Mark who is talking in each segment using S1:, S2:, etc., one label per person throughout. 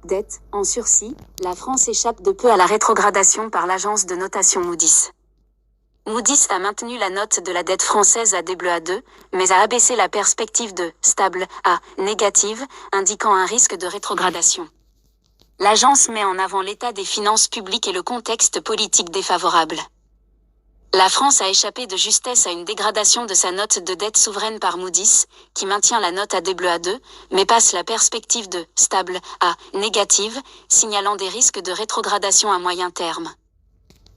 S1: Dette, en sursis, la France échappe de peu à la rétrogradation par l'agence de notation Moody's. Moody's a maintenu la note de la dette française à Aa2, mais a abaissé la perspective de « stable » à « négative », indiquant un risque de rétrogradation. L'agence met en avant l'état des finances publiques et le contexte politique défavorable. La France a échappé de justesse à une dégradation de sa note de dette souveraine par Moody's, qui maintient la note à Aa2, mais passe la perspective de « stable » à « négative », signalant des risques de rétrogradation à moyen terme.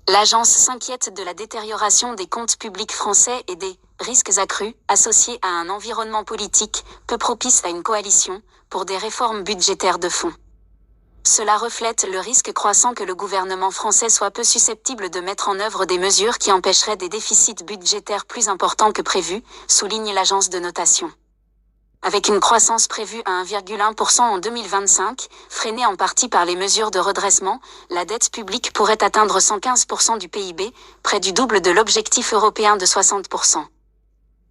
S1: L'agence s'inquiète de la détérioration des comptes publics français et des « risques accrus » associés à un environnement politique peu propice à une coalition pour des réformes budgétaires de fond. Cela reflète le risque croissant que le gouvernement français soit peu susceptible de mettre en œuvre des mesures qui empêcheraient des déficits budgétaires plus importants que prévu, souligne l'agence de notation. Avec une croissance prévue à 1,1% en 2025, freinée en partie par les mesures de redressement, la dette publique pourrait atteindre 115% du PIB, près du double de l'objectif européen de 60%.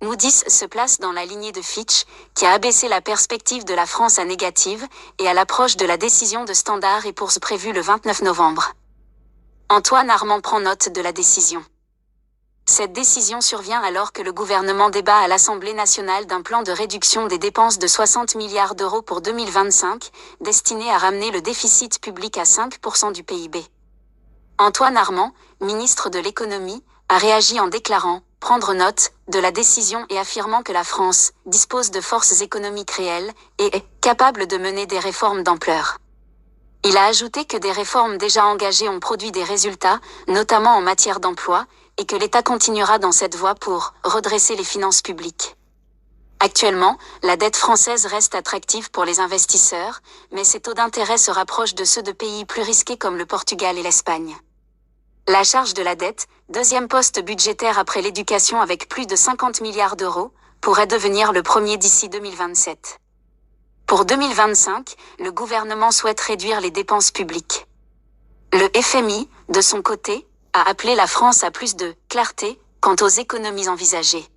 S1: Moody's se place dans la lignée de Fitch, qui a abaissé la perspective de la France à négative, et à l'approche de la décision de Standard & Poor's prévue le 29 novembre. Antoine Armand prend note de la décision. Cette décision survient alors que le gouvernement débat à l'Assemblée nationale d'un plan de réduction des dépenses de 60 milliards d'euros pour 2025, destiné à ramener le déficit public à 5% du PIB. Antoine Armand, ministre de l'économie, a réagi en déclarant « prendre note » de la décision et affirmant que la France dispose de forces économiques réelles et est capable de mener des réformes d'ampleur. Il a ajouté que des réformes déjà engagées ont produit des résultats, notamment en matière d'emploi, et que l'État continuera dans cette voie pour redresser les finances publiques. Actuellement, la dette française reste attractive pour les investisseurs, mais ses taux d'intérêt se rapprochent de ceux de pays plus risqués comme le Portugal et l'Espagne. La charge de la dette, deuxième poste budgétaire après l'éducation avec plus de 50 milliards d'euros, pourrait devenir le premier d'ici 2027. Pour 2025, le gouvernement souhaite réduire les dépenses publiques. Le FMI, de son côté, a appelé la France à plus de clarté quant aux économies envisagées.